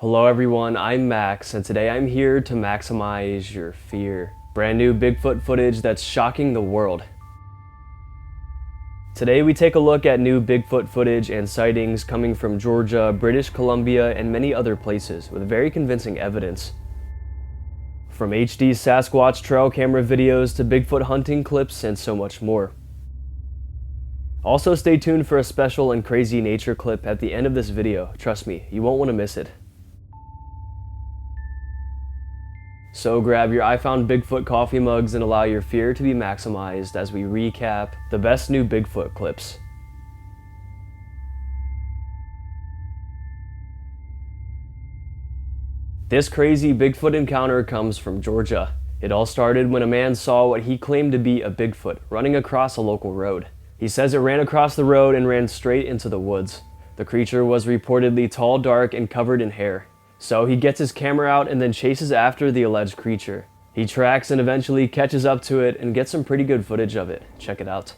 Hello everyone, I'm Max, and today I'm here to maximize your fear. Brand new Bigfoot footage that's shocking the world. Today we take a look at new Bigfoot footage and sightings coming from Georgia, British Columbia, and many other places with very convincing evidence. From HD Sasquatch trail camera videos to Bigfoot hunting clips and so much more. Also stay tuned for a special and crazy nature clip at the end of this video. Trust me, you won't want to miss it. So grab your I Found Bigfoot coffee mugs and allow your fear to be maximized as we recap the best new Bigfoot clips. This crazy Bigfoot encounter comes from Georgia. It all started when a man saw what he claimed to be a Bigfoot running across a local road. He says it ran across the road and ran straight into the woods. The creature was reportedly tall, dark, and covered in hair. So he gets his camera out and then chases after the alleged creature. He tracks and eventually catches up to it and gets some pretty good footage of it. Check it out.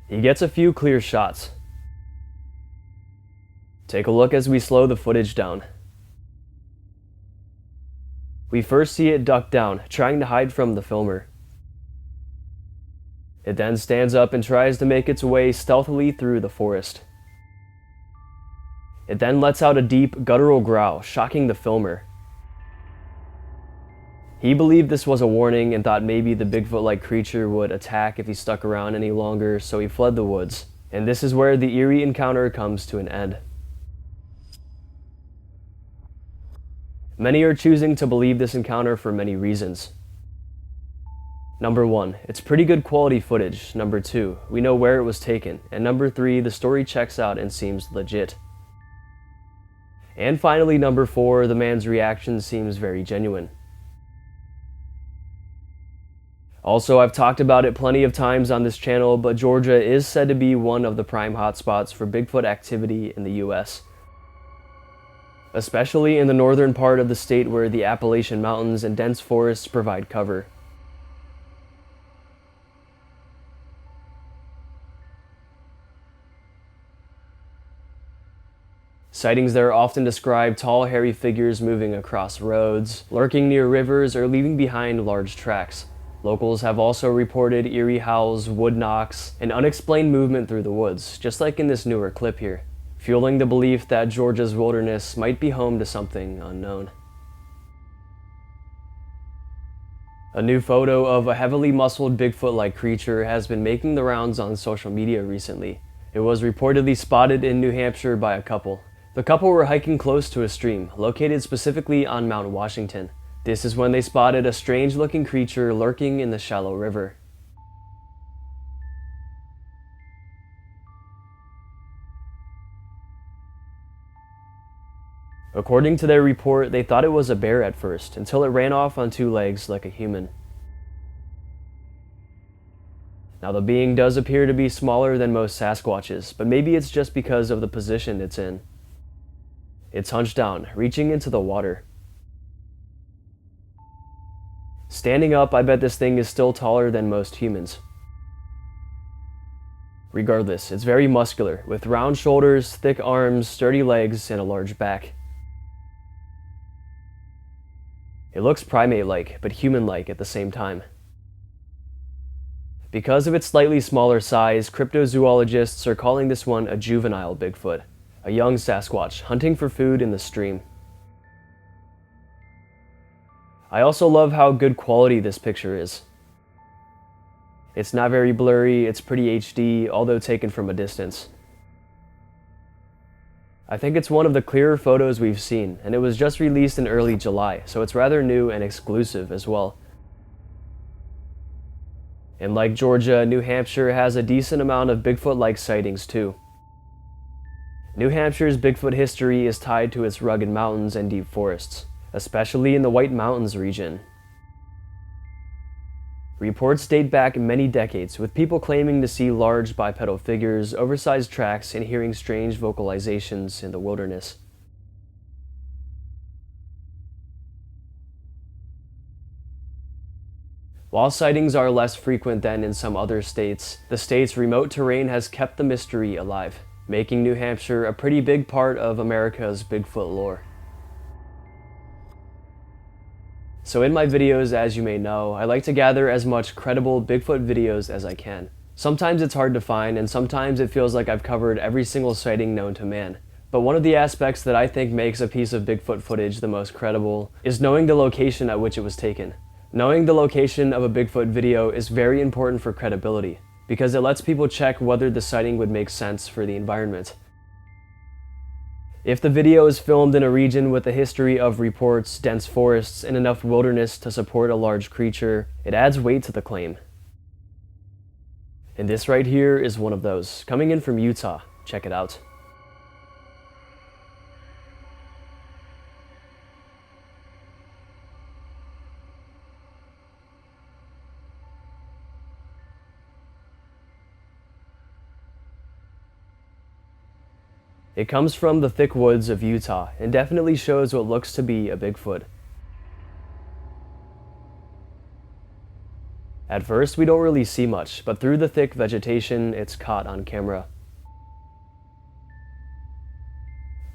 He gets a few clear shots. Take a look as we slow the footage down. We first see it duck down, trying to hide from the filmer. It then stands up and tries to make its way stealthily through the forest. It then lets out a deep, guttural growl, shocking the filmer. He believed this was a warning and thought maybe the Bigfoot-like creature would attack if he stuck around any longer, so he fled the woods. And this is where the eerie encounter comes to an end. Many are choosing to believe this encounter for many reasons. Number 1, it's pretty good quality footage. Number 2, we know where it was taken. And number 3, the story checks out and seems legit. And finally, number 4, the man's reaction seems very genuine. Also, I've talked about it plenty of times on this channel, but Georgia is said to be one of the prime hotspots for Bigfoot activity in the US. Especially in the northern part of the state where the Appalachian Mountains and dense forests provide cover. Sightings there often describe tall, hairy figures moving across roads, lurking near rivers, or leaving behind large tracks. Locals have also reported eerie howls, wood knocks, and unexplained movement through the woods, just like in this newer clip here, fueling the belief that Georgia's wilderness might be home to something unknown. A new photo of a heavily muscled Bigfoot-like creature has been making the rounds on social media recently. It was reportedly spotted in New Hampshire by a couple. The couple were hiking close to a stream, located specifically on Mount Washington. This is when they spotted a strange-looking creature lurking in the shallow river. According to their report, they thought it was a bear at first, until it ran off on 2 legs like a human. Now, the being does appear to be smaller than most Sasquatches, but maybe it's just because of the position it's in. It's hunched down, reaching into the water. Standing up, I bet this thing is still taller than most humans. Regardless, it's very muscular, with round shoulders, thick arms, sturdy legs, and a large back. It looks primate-like, but human-like at the same time. Because of its slightly smaller size, cryptozoologists are calling this one a juvenile Bigfoot, a young Sasquatch hunting for food in the stream. I also love how good quality this picture is. It's not very blurry, it's pretty HD, although taken from a distance. I think it's one of the clearer photos we've seen, and it was just released in early July, so it's rather new and exclusive as well. And like Georgia, New Hampshire has a decent amount of Bigfoot-like sightings too. New Hampshire's Bigfoot history is tied to its rugged mountains and deep forests, especially in the White Mountains region. Reports date back many decades, with people claiming to see large bipedal figures, oversized tracks, and hearing strange vocalizations in the wilderness. While sightings are less frequent than in some other states, the state's remote terrain has kept the mystery alive, making New Hampshire a pretty big part of America's Bigfoot lore. So in my videos, as you may know, I like to gather as much credible Bigfoot videos as I can. Sometimes it's hard to find, and sometimes it feels like I've covered every single sighting known to man. But one of the aspects that I think makes a piece of Bigfoot footage the most credible is knowing the location at which it was taken. Knowing the location of a Bigfoot video is very important for credibility, because it lets people check whether the sighting would make sense for the environment. If the video is filmed in a region with a history of reports, dense forests, and enough wilderness to support a large creature, it adds weight to the claim. And this right here is one of those, coming in from Utah. Check it out. It comes from the thick woods of Utah and definitely shows what looks to be a Bigfoot. At first, we don't really see much, but through the thick vegetation, it's caught on camera.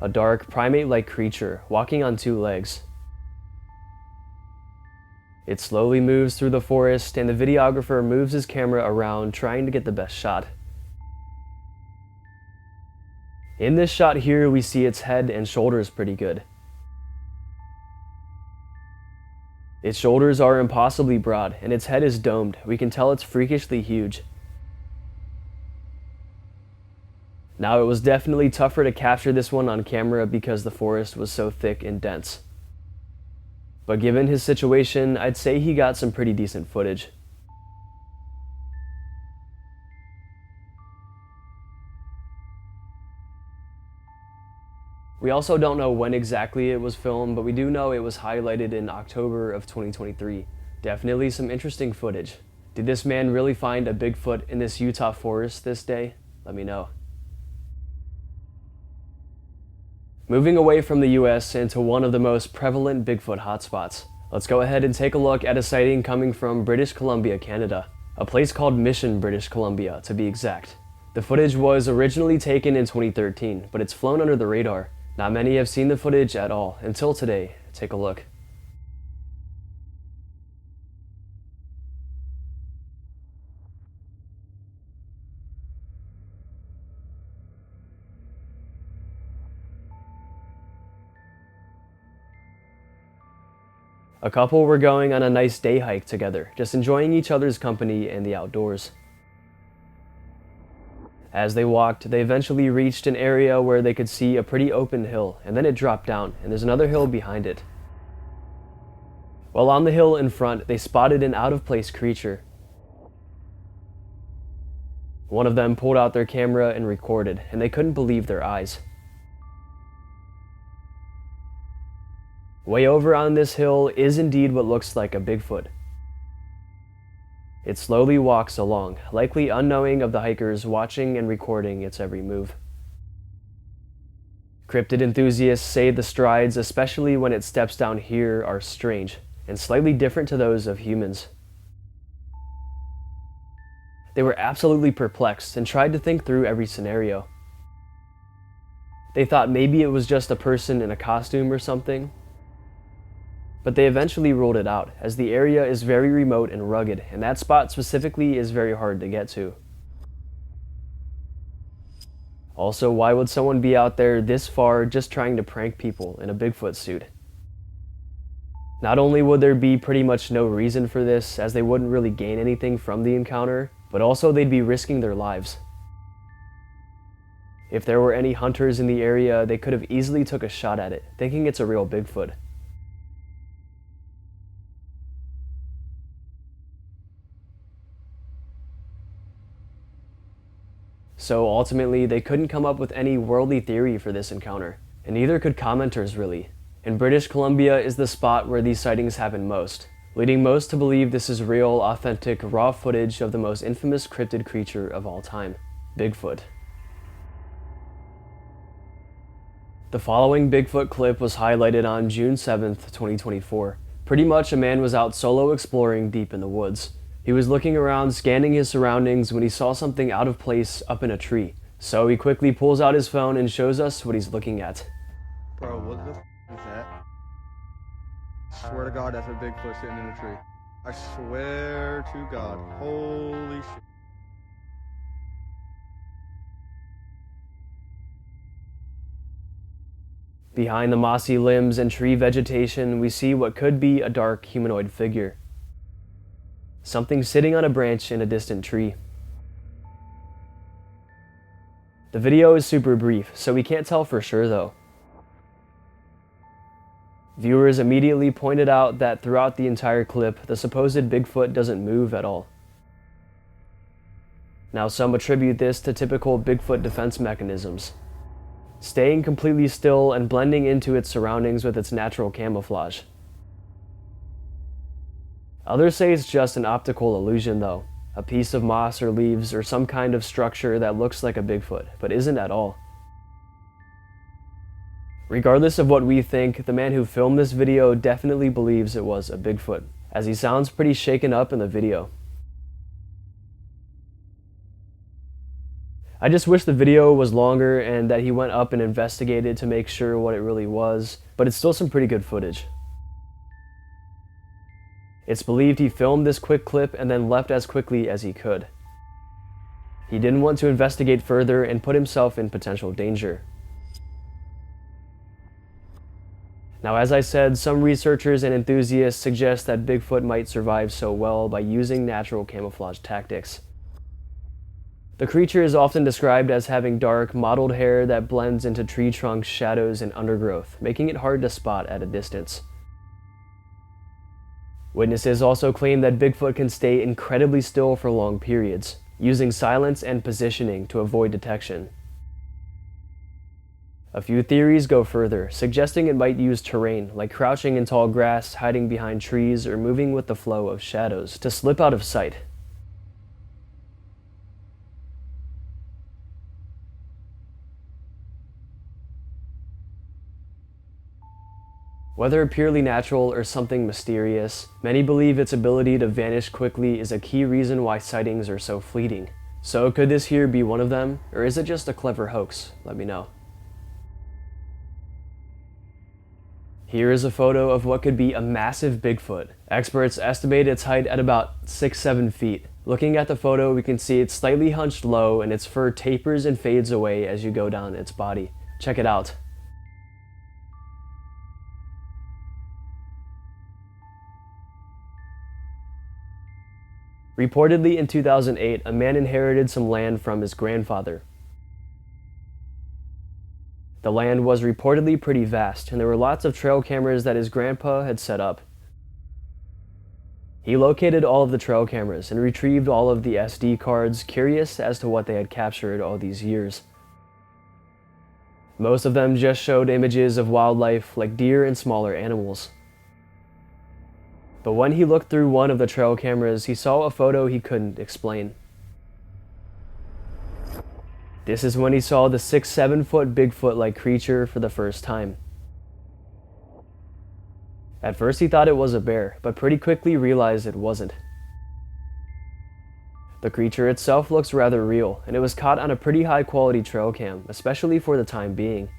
A dark, primate-like creature walking on two legs. It slowly moves through the forest, and the videographer moves his camera around, trying to get the best shot. In this shot here, we see its head and shoulders pretty good. Its shoulders are impossibly broad, and its head is domed. We can tell it's freakishly huge. Now, it was definitely tougher to capture this one on camera because the forest was so thick and dense. But given his situation, I'd say he got some pretty decent footage. We also don't know when exactly it was filmed, but we do know it was highlighted in October of 2023. Definitely some interesting footage. Did this man really find a Bigfoot in this Utah forest this day? Let me know. Moving away from the US into one of the most prevalent Bigfoot hotspots. Let's go ahead and take a look at a sighting coming from British Columbia, Canada. A place called Mission, British Columbia, to be exact. The footage was originally taken in 2013, but it's flown under the radar. Not many have seen the footage at all until today. Take a look. A couple were going on a nice day hike together, just enjoying each other's company and the outdoors. As they walked, they eventually reached an area where they could see a pretty open hill, and then it dropped down, and there's another hill behind it. While on the hill in front, they spotted an out-of-place creature. One of them pulled out their camera and recorded, and they couldn't believe their eyes. Way over on this hill is indeed what looks like a Bigfoot. It slowly walks along, likely unknowing of the hikers watching and recording its every move. Cryptid enthusiasts say the strides, especially when it steps down here, are strange and slightly different to those of humans. They were absolutely perplexed and tried to think through every scenario. They thought maybe it was just a person in a costume or something, but they eventually ruled it out, as the area is very remote and rugged, and that spot specifically is very hard to get to. Also, why would someone be out there this far just trying to prank people in a Bigfoot suit? Not only would there be pretty much no reason for this, as they wouldn't really gain anything from the encounter, but also they'd be risking their lives. If there were any hunters in the area, they could have easily took a shot at it, thinking it's a real Bigfoot. So ultimately, they couldn't come up with any worldly theory for this encounter, and neither could commenters really. And British Columbia is the spot where these sightings happen most. leading most to believe this is real, authentic, raw footage of the most infamous cryptid creature of all time, Bigfoot. The following Bigfoot clip was highlighted on June 7th, 2024. Pretty much a man was out solo exploring deep in the woods. He was looking around, scanning his surroundings when he saw something out of place up in a tree. So he quickly pulls out his phone and shows us what he's looking at. Bro, what the f is that? I swear to God, that's a Bigfoot sitting in a tree. I swear to God. Holy shit. Behind the mossy limbs and tree vegetation, we see what could be a dark humanoid figure. Something sitting on a branch in a distant tree. The video is super brief, so we can't tell for sure though. Viewers immediately pointed out that throughout the entire clip, the supposed Bigfoot doesn't move at all. Now some attribute this to typical Bigfoot defense mechanisms, staying completely still and blending into its surroundings with its natural camouflage. Others say it's just an optical illusion though, a piece of moss or leaves or some kind of structure that looks like a Bigfoot, but isn't at all. Regardless of what we think, the man who filmed this video definitely believes it was a Bigfoot, as he sounds pretty shaken up in the video. I just wish the video was longer and that he went up and investigated to make sure what it really was, but it's still some pretty good footage. It's believed he filmed this quick clip and then left as quickly as he could. He didn't want to investigate further and put himself in potential danger. Now, as I said, some researchers and enthusiasts suggest that Bigfoot might survive so well by using natural camouflage tactics. The creature is often described as having dark, mottled hair that blends into tree trunks, shadows, and undergrowth, making it hard to spot at a distance. Witnesses also claim that Bigfoot can stay incredibly still for long periods, using silence and positioning to avoid detection. A few theories go further, suggesting it might use terrain, like crouching in tall grass, hiding behind trees, or moving with the flow of shadows, to slip out of sight. Whether purely natural or something mysterious, many believe its ability to vanish quickly is a key reason why sightings are so fleeting. So could this here be one of them, or is it just a clever hoax? Let me know. Here is a photo of what could be a massive Bigfoot. Experts estimate its height at about 6-7 feet. Looking at the photo, we can see it's slightly hunched low and its fur tapers and fades away as you go down its body. Check it out. Reportedly in 2008, a man inherited some land from his grandfather. The land was reportedly pretty vast, and there were lots of trail cameras that his grandpa had set up. He located all of the trail cameras and retrieved all of the SD cards, curious as to what they had captured all these years. Most of them just showed images of wildlife like deer and smaller animals. But when he looked through one of the trail cameras, he saw a photo he couldn't explain. This is when he saw the 6-7 foot Bigfoot-like creature for the first time. At first he thought it was a bear, but pretty quickly realized it wasn't. The creature itself looks rather real, and it was caught on a pretty high quality trail cam, especially for the time being.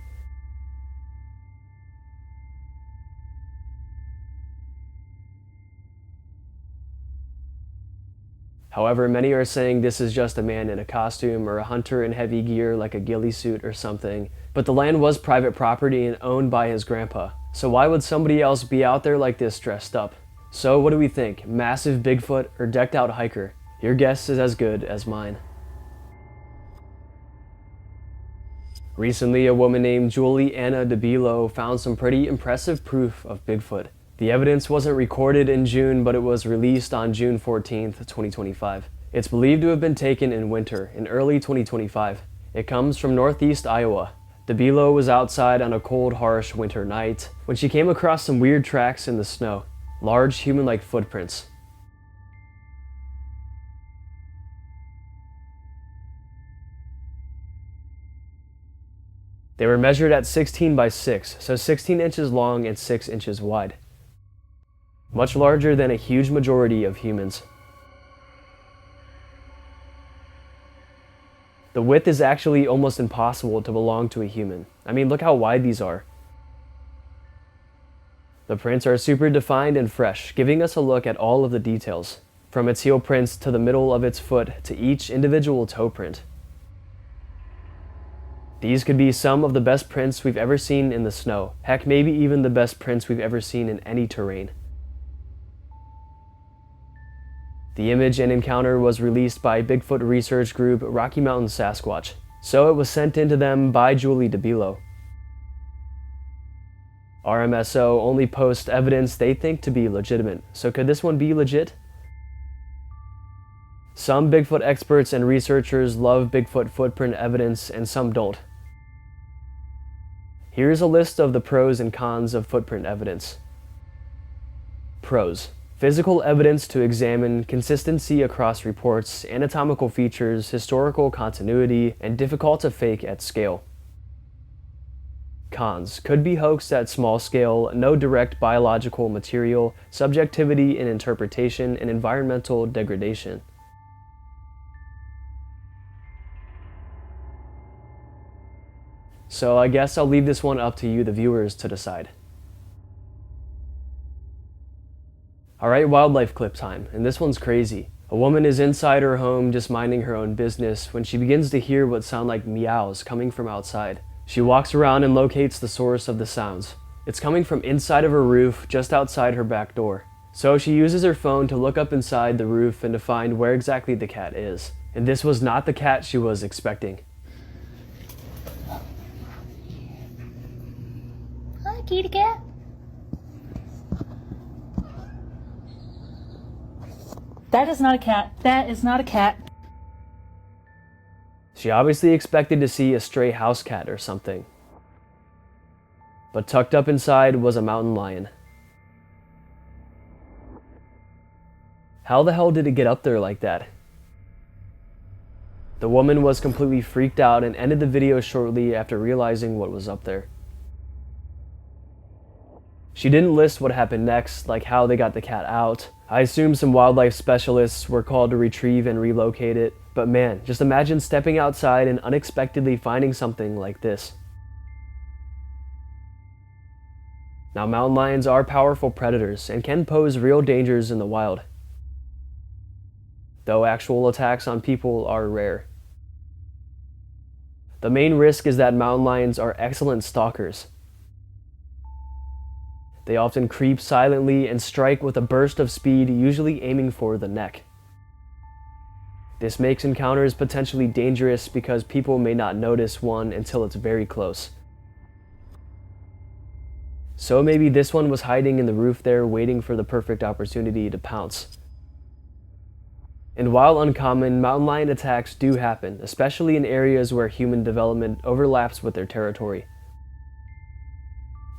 However, many are saying this is just a man in a costume or a hunter in heavy gear like a ghillie suit or something, but the land was private property and owned by his grandpa, so why would somebody else be out there like this dressed up? So what do we think? Massive Bigfoot or decked out hiker? Your guess is as good as mine. Recently, a woman named Julie Anna DeBilo found some pretty impressive proof of Bigfoot. The evidence wasn't recorded in June, but it was released on June 14th, 2025. It's believed to have been taken in winter, in early 2025. It comes from northeast Iowa. DeBilo was outside on a cold, harsh winter night when she came across some weird tracks in the snow. large human-like footprints. They were measured at 16 by 6, so 16 inches long and 6 inches wide. Much larger than a huge majority of humans. The width is actually almost impossible to belong to a human. I mean, look how wide these are. The prints are super defined and fresh, giving us a look at all of the details, from its heel prints to the middle of its foot to each individual toe print. These could be some of the best prints we've ever seen in the snow. Heck, maybe even the best prints we've ever seen in any terrain. The image and encounter was released by Bigfoot research group Rocky Mountain Sasquatch, so it was sent in to them by Julie DeBilo. RMSO only posts evidence they think to be legitimate, so could this one be legit? Some Bigfoot experts and researchers love Bigfoot footprint evidence and some don't. Here's a list of the pros and cons of footprint evidence. Pros: physical evidence to examine consistency across reports, anatomical features, historical continuity, and difficult to fake at scale. Cons: could be hoaxed at small scale, no direct biological material, subjectivity in interpretation, and environmental degradation. So I guess I'll leave this one up to you, the viewers, to decide. Alright, wildlife clip time, and this one's crazy. A woman is inside her home just minding her own business when she begins to hear what sound like meows coming from outside. She walks around and locates the source of the sounds. It's coming from inside of her roof, just outside her back door. So she uses her phone to look up inside the roof and to find where exactly the cat is. And this was not the cat she was expecting. Hi, kitty cat. That is not a cat. That is not a cat. She obviously expected to see a stray house cat or something. But tucked up inside was a mountain lion. How the hell did it get up there like that? The woman was completely freaked out and ended the video shortly after realizing what was up there. She didn't list what happened next, like how they got the cat out. I assume some wildlife specialists were called to retrieve and relocate it, but man, just imagine stepping outside and unexpectedly finding something like this. Now, mountain lions are powerful predators and can pose real dangers in the wild, though actual attacks on people are rare. The main risk is that mountain lions are excellent stalkers. They often creep silently and strike with a burst of speed, usually aiming for the neck. This makes encounters potentially dangerous because people may not notice one until it's very close. So maybe this one was hiding in the roof there, waiting for the perfect opportunity to pounce. And while uncommon, mountain lion attacks do happen, especially in areas where human development overlaps with their territory.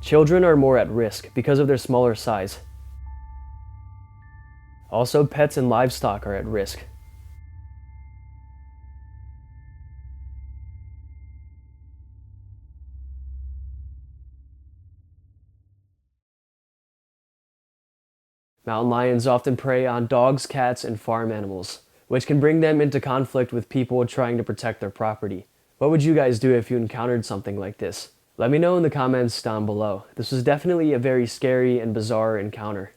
Children are more at risk because of their smaller size. Also, pets and livestock are at risk. Mountain lions often prey on dogs, cats, and farm animals, which can bring them into conflict with people trying to protect their property. What would you guys do if you encountered something like this? Let me know in the comments down below. This was definitely a very scary and bizarre encounter.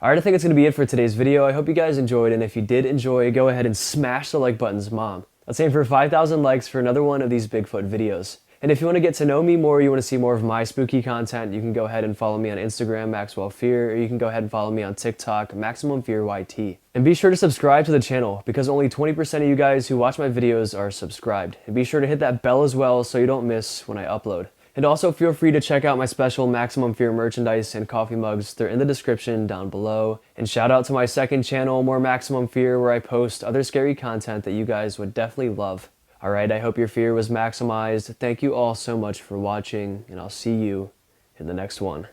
Alright, I think that's going to be it for today's video. I hope you guys enjoyed, and if you did enjoy, go ahead and smash the like buttons, mom. Let's aim for 5,000 likes for another one of these Bigfoot videos. And if you want to get to know me more, you want to see more of my spooky content, you can go ahead and follow me on Instagram, Maxwell Fear, or you can go ahead and follow me on TikTok, Maximum Fear YT. And be sure to subscribe to the channel, because only 20% of you guys who watch my videos are subscribed. And be sure to hit that bell as well so you don't miss when I upload. And also feel free to check out my special Maximum Fear merchandise and coffee mugs. They're in the description down below. And shout out to my second channel, More Maximum Fear, where I post other scary content that you guys would definitely love. Alright, I hope your fear was maximized. Thank you all so much for watching, and I'll see you in the next one.